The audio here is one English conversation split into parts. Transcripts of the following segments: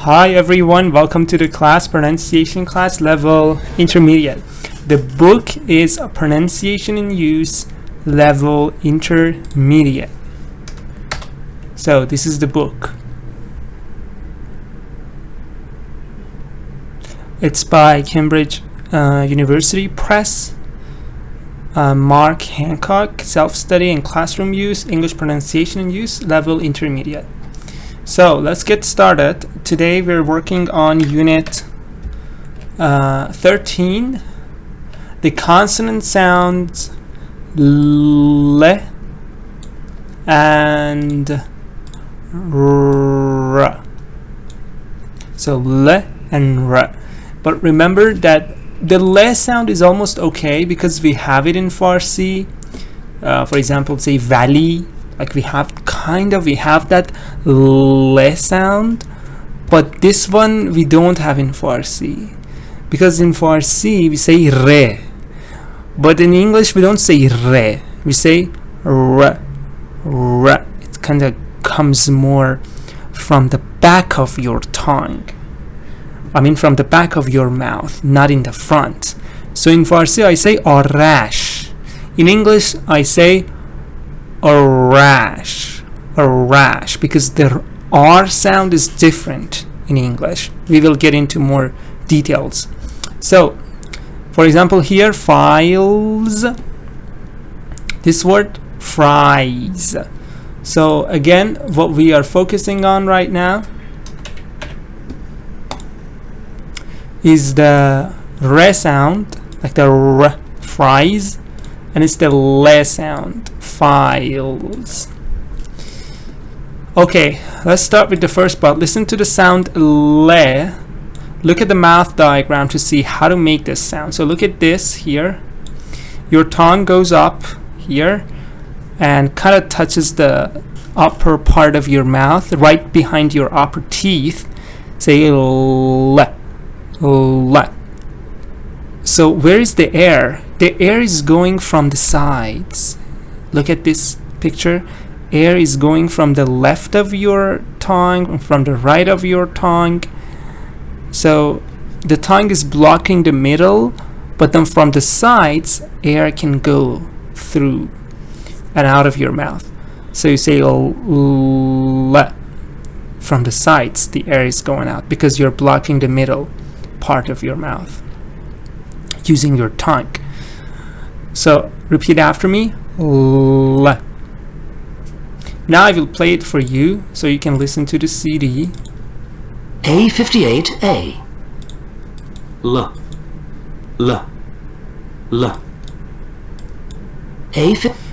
Hi everyone, welcome to the class, pronunciation class level intermediate. The book is pronunciation in use level intermediate. So this is the book. It's by Cambridge University Press. Mark Hancock, self-study and classroom use, English pronunciation in use level intermediate. So let's get started. Today we're working on unit 13. The consonant sounds le and r. So le and r. But remember that the le sound is almost okay because we have it in Farsi. For example, say valley. Like we have that le sound, but this one we don't have in Farsi, because in Farsi we say re, but in English we don't say re, we say r. It kind of comes more from the back of your tongue. I mean from the back of your mouth, not in the front. So in Farsi I say arash. In English I say a rash, because the R sound is different in English. We will get into more details. So, for example, here, files, this word, fries. So, again, what we are focusing on right now is the re sound, like the r, fries, and it's the le sound, files. Okay, let's start with the first part. Listen to the sound le. Look at the mouth diagram to see how to make this sound. So look at this here. Your tongue goes up here and kind of touches the upper part of your mouth, right behind your upper teeth. Say le. So where is the air? The air is going from the sides. Look at this picture. Air is going from the left of your tongue, from the right of your tongue. So the tongue is blocking the middle, but then from the sides, air can go through and out of your mouth. So you say le. From the sides, the air is going out because you're blocking the middle part of your mouth using your tongue. So repeat after me, le. Now I will play it for you so you can listen to the CD. A58A. L.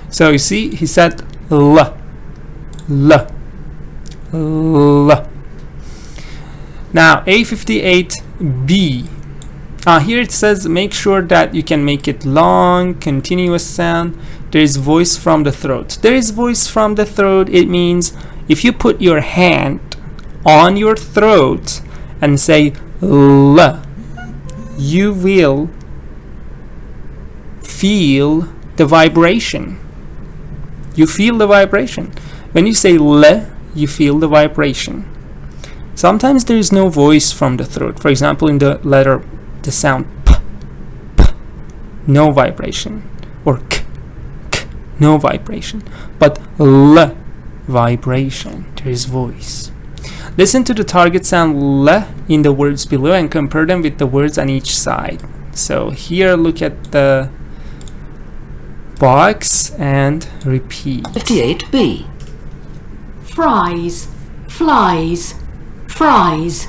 So you see, he said l. Now A58B. Here it says make sure that you can make it long, continuous sound. There is voice from the throat. There is voice from the throat. It means if you put your hand on your throat and say l, you will feel the vibration. You feel the vibration. When you say l, you feel the vibration. Sometimes there is no voice from the throat. For example, in the letter, the sound p, no vibration, or k, no vibration, but l, vibration, there is voice. Listen to the target sound l in the words below and compare them with the words on each side. So here, look at the box and repeat. 58B. Fries, flies, fries.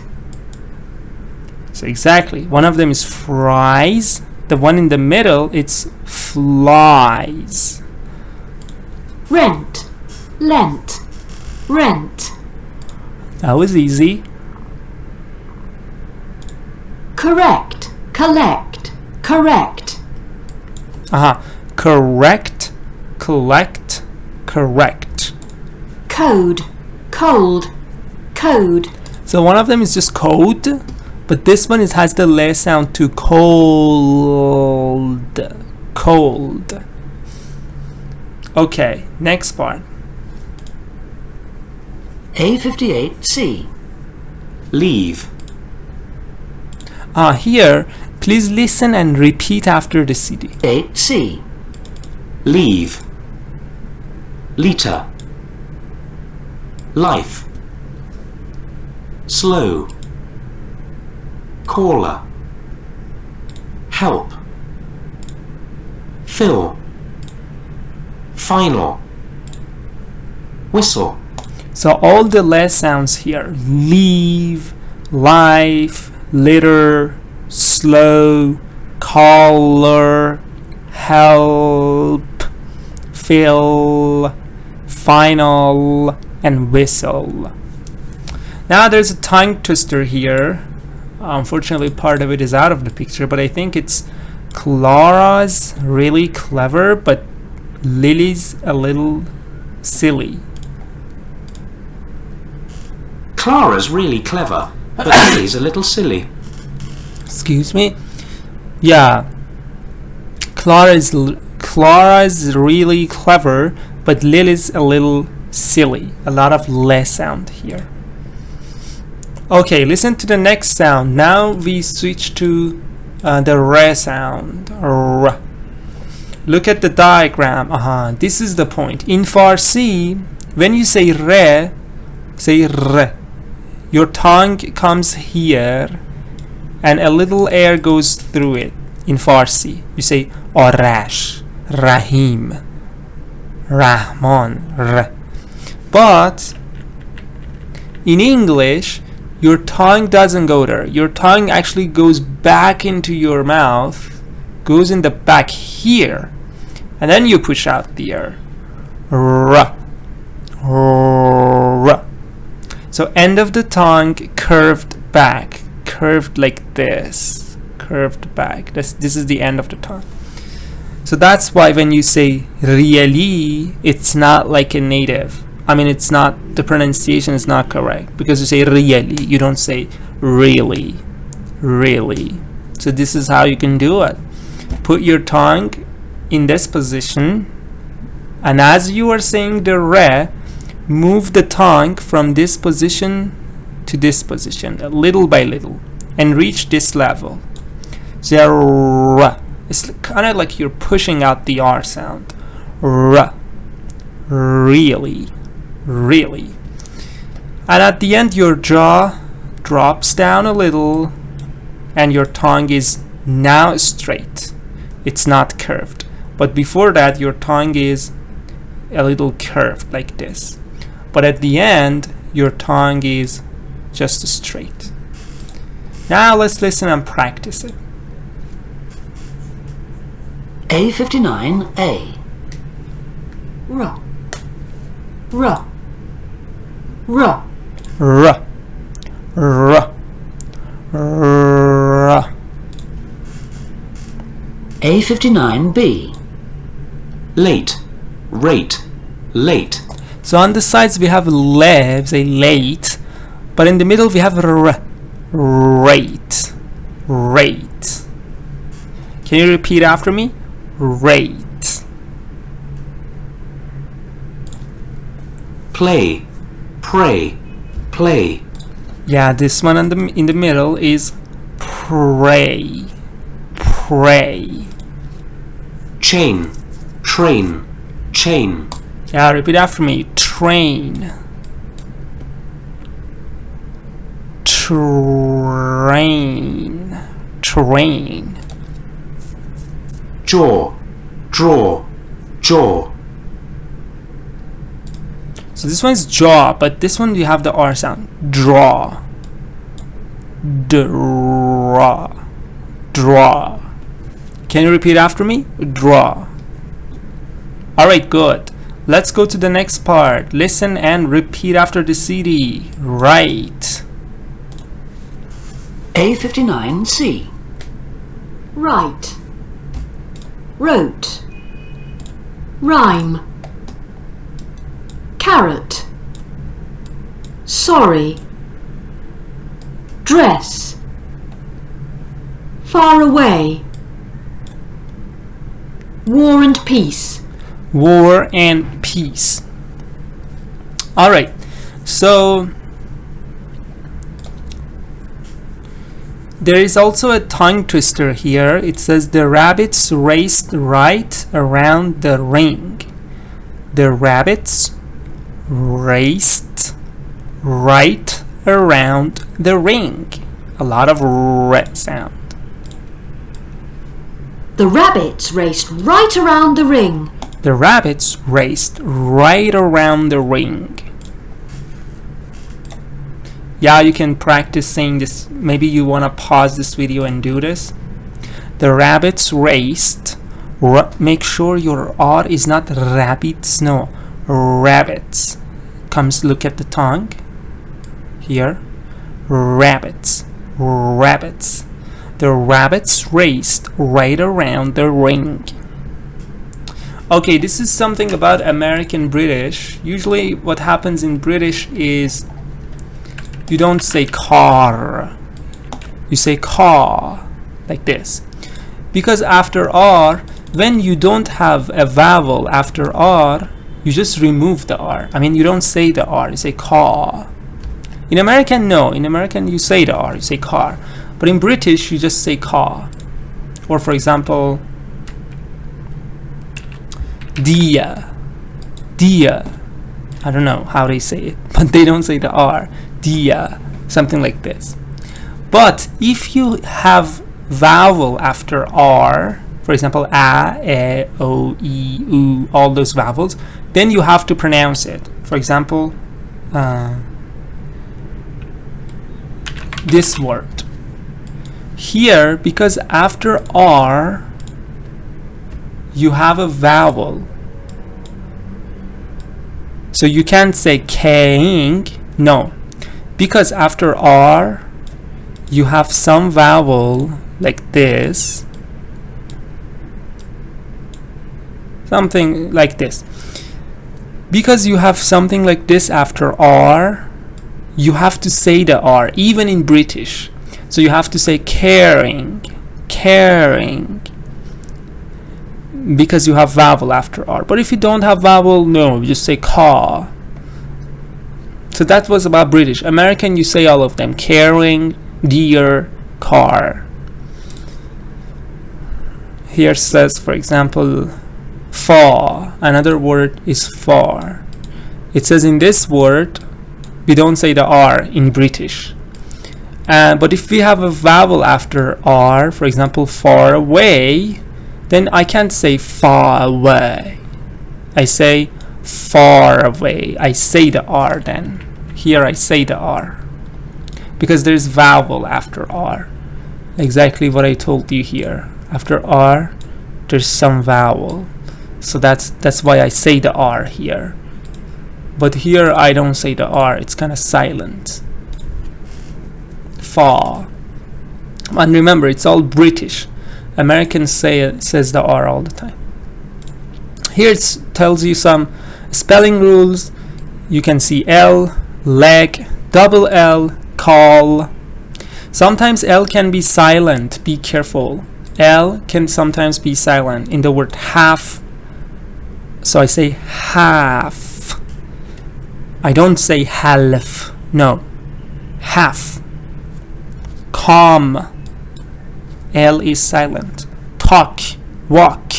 So exactly, one of them is fries. The one in the middle, it's flies. Rent, lent, rent. That was easy. Correct, collect, correct. Correct, collect, correct. Code, cold, code. So one of them is just code, but this one has the le sound to cold. Okay, next part. A58C. leave, Here, please listen and repeat after the CD. C, leave, liter, life, slow, caller, help, fill, final, whistle. So all the less sounds here: leave, life, litter, slow, caller, help, fill, final, and whistle. Now there's a tongue twister here. Unfortunately, part of it is out of the picture, but I think it's Clara's really clever, but Lily's a little silly. Clara's really clever, but Lily's a little silly. Excuse me? Yeah. Clara's really clever, but Lily's a little silly. A lot of less sound here. Okay, listen to the next sound. Now we switch to the re sound. R. Look at the diagram. This is the point. In Farsi, when you say re, say re. Your tongue comes here and a little air goes through it. In Farsi, you say Arash, Rahim, Rahman, R. But in English, your tongue doesn't go there. Your tongue actually goes back into your mouth, goes in the back here, and then you push out the air. R. R. So end of the tongue curved back, curved like this, curved back. This is the end of the tongue. So that's why when you say really, it's not like a native. I mean, it's not, the pronunciation is not correct because you say really, you don't say really, really. So this is how you can do it. Put your tongue in this position, and as you are saying the re, move the tongue from this position to this position, little by little, and reach this level. So it's kind of like you're pushing out the R sound. R. Really, really. And at the end, your jaw drops down a little, and your tongue is now straight. It's not curved. But before that, your tongue is a little curved like this. But at the end, your tongue is just straight. Now let's listen and practice it. A59A. R. R. R. R. R. R. A59B. Late, rate, late. So on the sides we have le, say late, but in the middle we have r, rate, rate. Can you repeat after me? Rate. Play, pray, play. Yeah, this one in the middle is pray, pray. Chain, train, chain. Yeah, repeat after me. Train. Train. Train. Jaw, draw, jaw. So this one's jaw, but this one you have the R sound. Draw. Draw. Draw. Can you repeat after me? Draw. Alright, good. Let's go to the next part. Listen and repeat after the CD. Right. A59C. Right. Wrote. Rhyme. Carrot. Sorry. Dress. Far away. War and peace. War and peace. Alright. So there is also a tongue twister here. It says the rabbits raced right around the ring. The rabbits raced right around the ring. A lot of r sound. The rabbits raced right around the ring. The rabbits raced right around the ring. Yeah, you can practice saying this. Maybe you want to pause this video and do this. The rabbits raced. Make sure your R is not rabbits. No, rabbits. Comes, look at the tongue. Here. Rabbits. Rabbits. The rabbits raced right around the ring. Okay, this is something about American British. Usually what happens in British is you don't say car, you say car, like this. Because after R, when you don't have a vowel after R, you just remove the R. I mean, you don't say the R, you say car. In American, no. In American, you say the R, you say car. But in British, you just say car. Or for example, dia, dia. I don't know how they say it, but they don't say the R. Dia, something like this. But if you have vowel after R, for example, a, e, o, e, u, all those vowels, then you have to pronounce it. For example, this word. Here, because after R, you have a vowel. So you can't say king, no. Because after R, you have some vowel like this. Something like this. Because you have something like this after R, you have to say the R, even in British. So you have to say caring, caring. Because you have vowel after R. But if you don't have vowel, no, you just say car. So that was about British. American, you say all of them. Caring, dear, car. Here says, for example, far. Another word is far. It says in this word, we don't say the R in British. But if we have a vowel after R, for example, far away, then I can't say far away. I say far away. I say the R then. Here I say the R. Because there's vowel after R. Exactly what I told you here. After R, there's some vowel. So that's why I say the R here. But here I don't say the R. It's kind of silent. Far. And remember, it's all British. Americans says the R all the time. Here it tells you some spelling rules. You can see L, leg, double L, call. Sometimes L can be silent. Be careful. L can sometimes be silent in the word half. So I say half. I don't say half. No. Half. Calm. L is silent. Talk. Walk.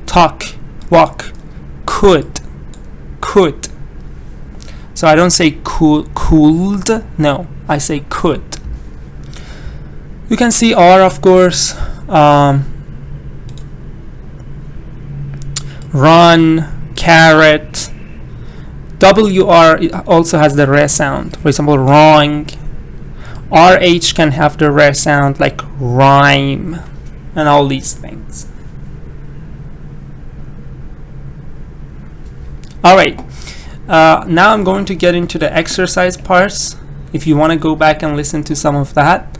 Talk. Walk. Could. Could. So I don't say could. No. I say could. You can see R, of course. Run. Carrot. WR also has the re sound. For example, wrong. RH can have the re sound like rhyme and all these things. Alright, now I'm going to get into the exercise parts. If you want to go back and listen to some of that,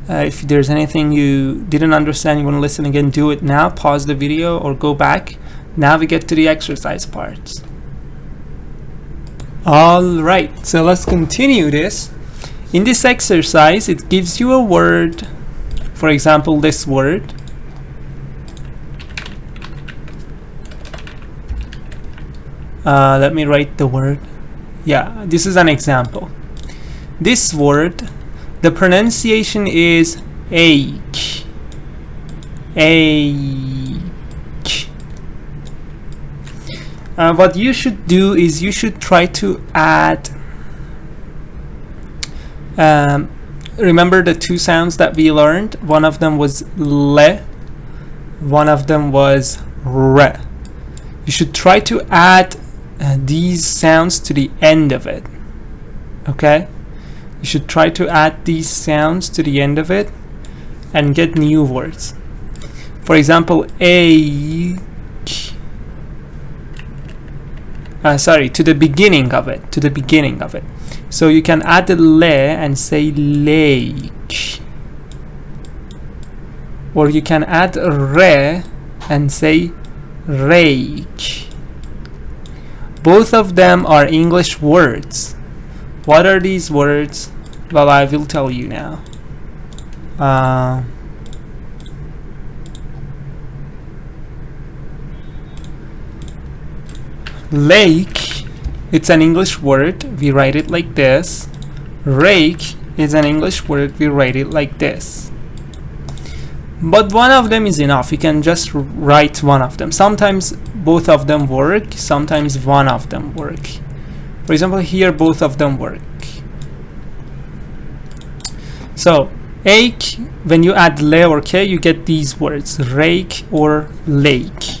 if there's anything you didn't understand, you want to listen again, do it now. Pause the video or go back. Now we get to the exercise parts. Alright, so let's continue this. In this exercise, it gives you a word. For example, this word. Let me write the word. Yeah, this is an example. This word The pronunciation is ache. Ache. What you should do is you should try to add remember the two sounds that we learned? One of them was le, one of them was re. You should try to add these sounds to the end of it. Okay? You should try to add these sounds to the end of it and get new words. For example, ache. To the beginning of it. To the beginning of it. So you can add the le and say lake. Or you can add re and say rake. Both of them are English words. What are these words? Well, I will tell you now. Lake, it's an English word, we write it like this. Rake is an English word, we write it like this. But one of them is enough, you can just write one of them. Sometimes both of them work, sometimes one of them work. For example, here both of them work. So, ache, when you add le or k, you get these words, rake or lake.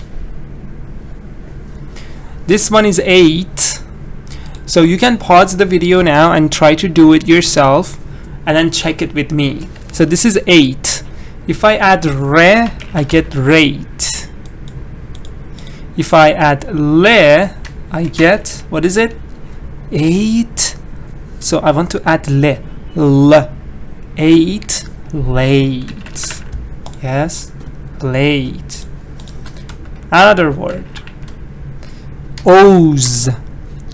This one is 8, so you can pause the video now and try to do it yourself and then check it with me. So this is 8. If I add re, I get rate. If I add le, I get, what is it? 8. So I want to add le, l, 8, late. Yes, late. Another word. O's.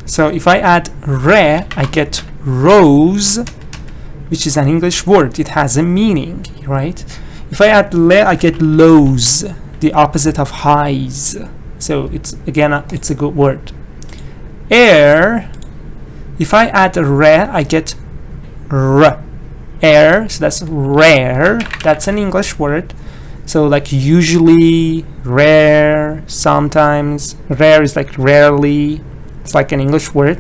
So if I add re, I get rose, which is an English word. It has a meaning, right? If I add le, I get lows, the opposite of highs. So it's again, it's a good word. Air. If I add re, I get r. Air. So that's rare. That's an English word. So like usually, rare, sometimes. Rare is like rarely. It's like an English word.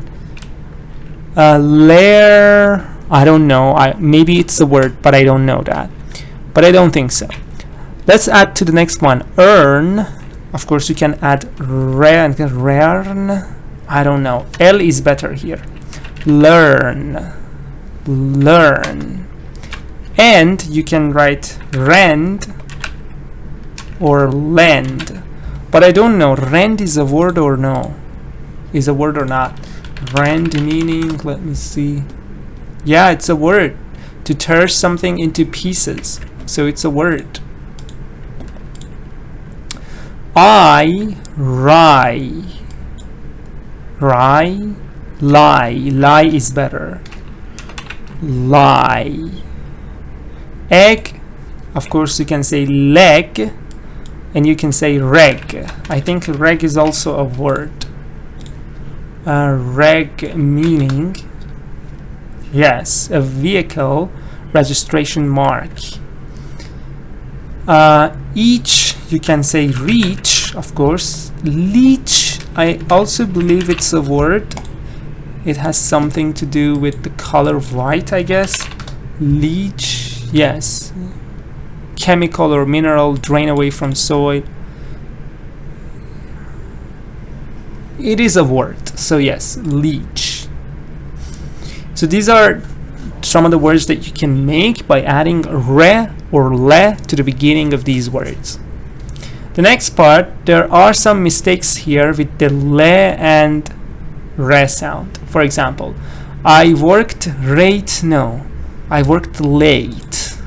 Lair, I don't know. Maybe it's a word, but I don't know that. But I don't think so. Let's add to the next one. Earn. Of course, you can add rare and get rarn. I don't know. L is better here. Learn. Learn. And you can write rend or lend, but I don't know, rend is a word or no, is a word or not. Rend meaning, let me see. Yeah, it's a word, to tear something into pieces, so it's a word. I, rye, rye, lie, lie is better. Lie. Egg, of course you can say leg, and you can say reg. I think reg is also a word. Reg meaning, yes, a vehicle registration mark. Each, you can say reach, of course. Leech, I also believe it's a word. It has something to do with the color white, I guess. Leech, yes. Chemical or mineral drain away from soil. It is a word, so yes, leech. So these are some of the words that you can make by adding re or le to the beginning of these words. The next part, there are some mistakes here with the le and re sound. For example, I worked late. No, I worked late.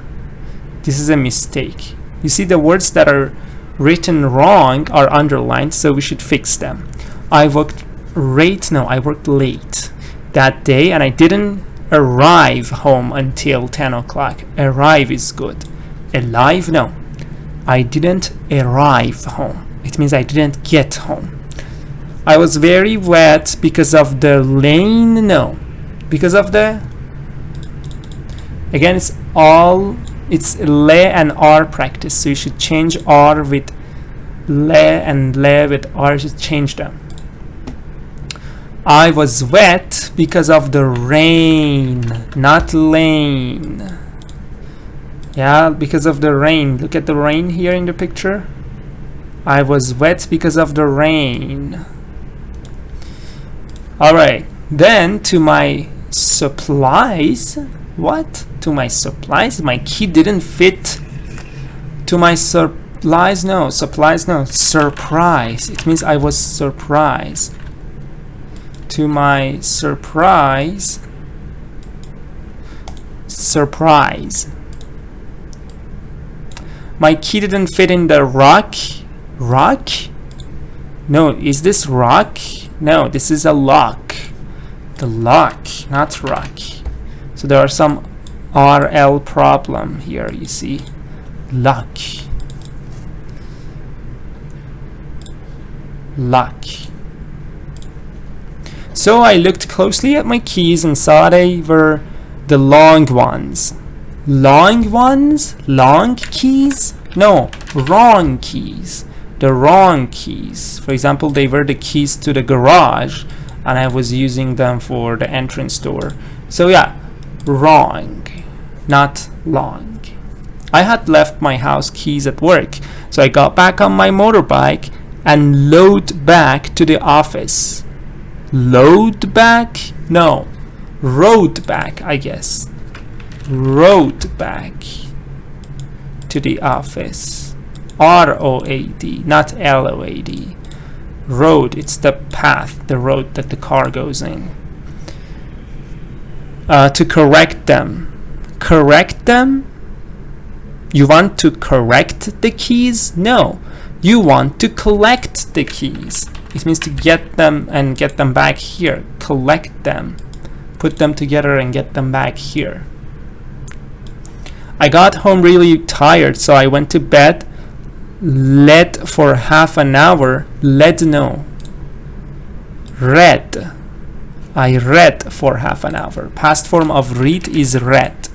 This is a mistake. You see, the words that are written wrong are underlined, so we should fix them. I worked late. No, I worked late that day, and I didn't arrive home until 10 o'clock. Arrive is good. Alive? No. I didn't arrive home. It means I didn't get home. I was very wet because of the rain. No. Because of the Again, it's le and r practice, so you should change r with le and le with r. You should change them. I was wet because of the rain, not lane. Yeah, because of the rain. Look at the rain here in the picture. I was wet because of the rain. Alright, then to my supplies. What? To my supplies? My key didn't fit. To my supplies? No. Supplies? No. Surprise. It means I was surprised. To my surprise. Surprise. My key didn't fit in the rock. Rock? No, is this rock? No, this is a lock. The lock, not rock. So there are some RL problem here, you see. Lock. Lock. So I looked closely at my keys and saw they were the long ones. Long ones? Long keys? No, wrong keys. The wrong keys. For example, they were the keys to the garage and I was using them for the entrance door. So yeah, wrong, not long. I had left my house keys at work, so I got back on my motorbike and load back to the office. Load back? No, rode back, I guess. Rode back to the office. R-O-A-D, not L-O-A-D. Road, it's the path, the road that the car goes in. To correct them. Correct them? You want to correct the keys? No, you want to collect the keys. It means to get them and get them back here. Collect them. Put them together and get them back here. I got home really tired, so I went to bed. Read for half an hour. Read, no. Read. I read for half an hour. Past form of read is read.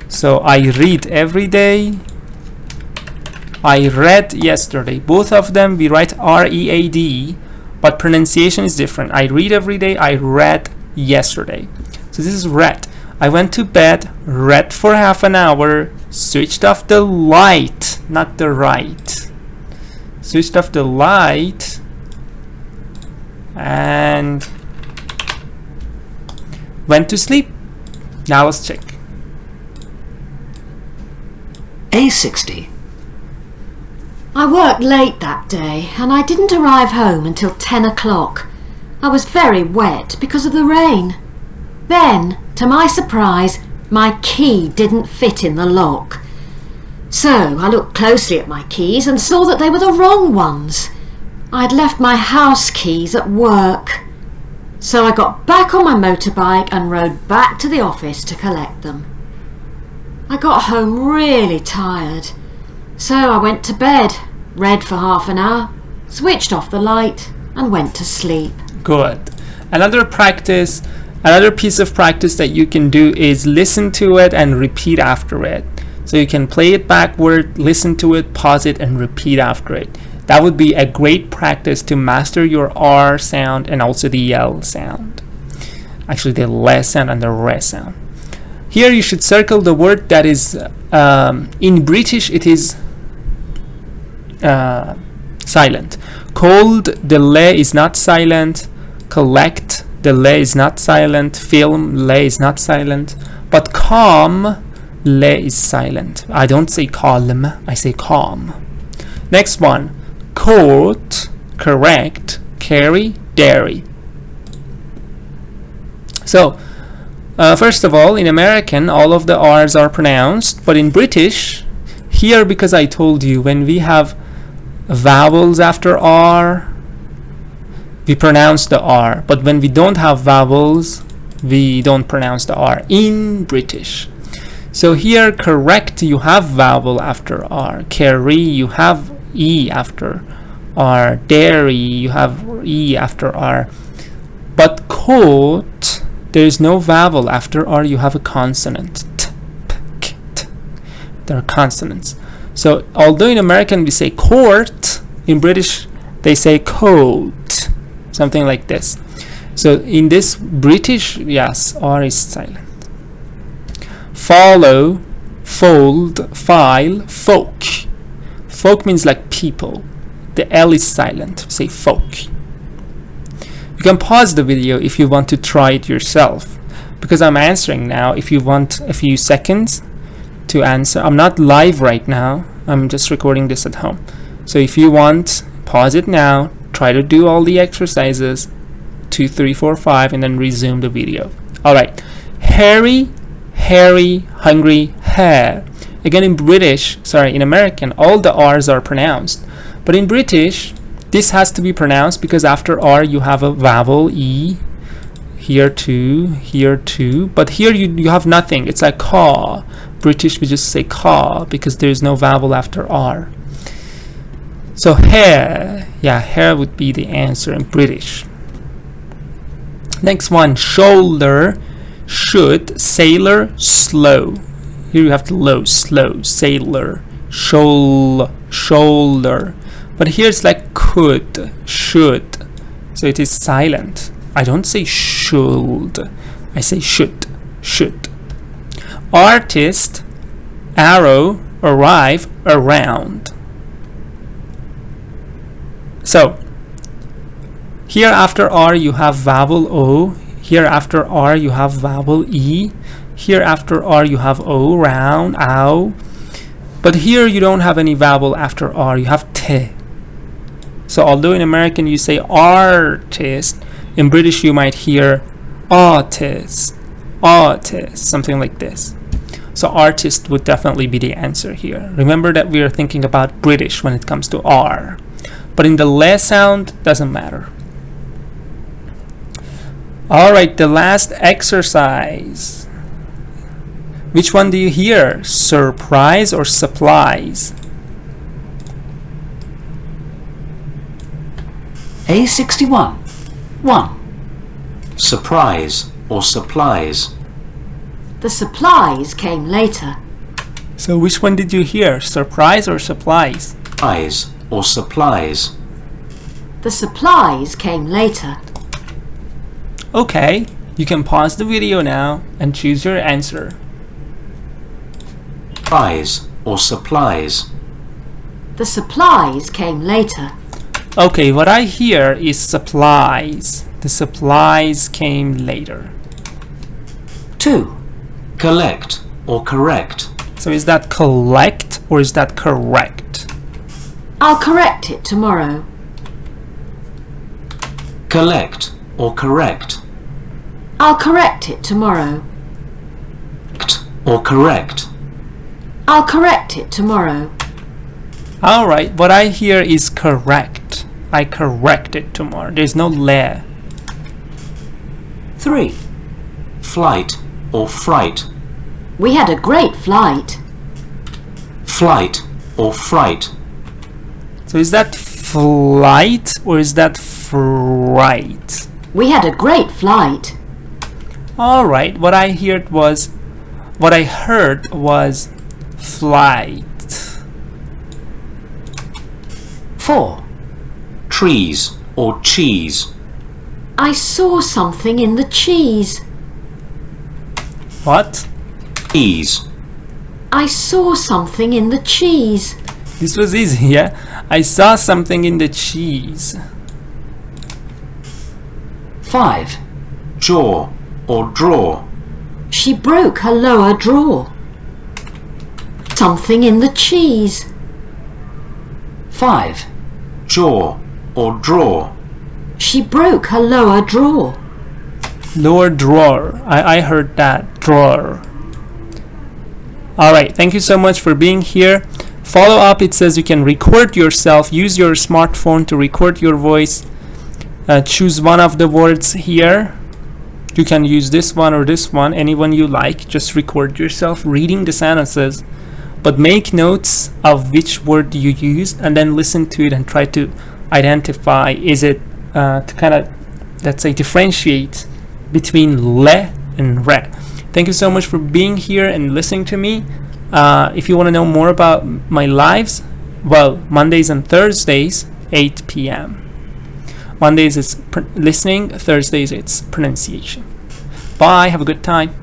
So I read every day. I read yesterday. Both of them we write R-E-A-D, but pronunciation is different. I read every day. I read yesterday. So this is read. I went to bed, read for half an hour, switched off the light, not the right. Switched off the light and went to sleep. Now let's check. A60. I worked late that day and I didn't arrive home until 10 o'clock. I was very wet because of the rain. Then, to my surprise, my key didn't fit in the lock. So I looked closely at my keys and saw that they were the wrong ones. I'd left my house keys at work. So I got back on my motorbike and rode back to the office to collect them. I got home really tired. So I went to bed, read for half an hour, switched off the light and went to sleep. Good. Another piece of practice that you can do is listen to it and repeat after it. So you can play it backward, listen to it, pause it, and repeat after it. That would be a great practice to master your R sound and also the L sound. Actually, the le sound and the re sound. Here you should circle the word that is, in British it is silent. Cold, the le is not silent. Collect, the le is not silent. Film, le is not silent. But calm, le is silent. I don't say calm, I say calm. Next one, quote, correct, carry, dairy. So, first of all, in American, all of the R's are pronounced, but in British, here, because I told you, when we have vowels after R, we pronounce the R, but when we don't have vowels, we don't pronounce the R in British. So here, correct, you have vowel after R. Carry, you have E after R. Dairy, you have E after R. But quote, there is no vowel after R, you have a consonant. T. They're consonants. So although in American we say court, in British they say coat, something like this. So in this British, yes, R is silent. Follow, fold, file, folk. Folk means like people. The L is silent. Say folk. You can pause the video if you want to try it yourself, because I'm answering now. If you want a few seconds to answer, I'm not live right now. I'm just recording this at home. So if you want, pause it now. Try to do all the exercises, 2, 3, 4, 5, and then resume the video. All right. Hairy, hairy, hungry, hair. Again, in American, all the R's are pronounced. But in British, this has to be pronounced because after R you have a vowel E. Here too. But here you have nothing. It's like caw. British, we just say caw because there is no vowel after R. So hair. Yeah, hair would be the answer in British. Next one, shoulder, should, sailor, slow. Here you have the low, slow, sailor, shoulder. But here it's like could, should. So it is silent. I don't say should. I say should. Artist, arrow, arrive, around. So here after R you have vowel O. Here after R you have vowel E. Here after R you have O, round, ow. But here you don't have any vowel after R, you have T. So although in American you say artist, in British you might hear artist, something like this. So artist would definitely be the answer here. Remember that we are thinking about British when it comes to R. But in the le sound, doesn't matter. Alright, the last exercise. Which one do you hear? Surprise or supplies? A61. 1. Surprise or supplies. The supplies came later. So which one did you hear? Surprise or supplies? Surprise or supplies. The supplies came later. Okay, you can pause the video now and choose your answer. Surprise or supplies. The supplies came later. Okay, what I hear is supplies. The supplies came later. 2. Collect or correct. So is that collect or is that correct? I'll correct it tomorrow. Collect or correct. I'll correct it tomorrow. Or correct. I'll correct it tomorrow. Alright, what I hear is correct. I correct it tomorrow. There's no le. 3. Flight or fright. We had a great flight. Flight or fright. So is that flight or is that fright? We had a great flight. Alright, what I heard was flight. 4. Trees or cheese. I saw something in the cheese. What? Cheese. I saw something in the cheese. This was easy, yeah? I saw something in the cheese. 5. Jaw or draw. She broke her lower drawer. Something in the cheese. 5. Jaw or draw. She broke her lower drawer. Lower drawer. I heard that. Drawer. Alright, thank you so much for being here. Follow up, it says you can record yourself. Use your smartphone to record your voice. Choose one of the words here. You can use this one or this one, anyone you like. Just record yourself reading the sentences. But make notes of which word you used and then listen to it and try to identify, is it to kind of, let's say, differentiate between le and re. Thank you so much for being here and listening to me. If you want to know more about my lives, well, Mondays and Thursdays, 8 p.m. Mondays is listening, Thursdays it's pronunciation. Bye, have a good time.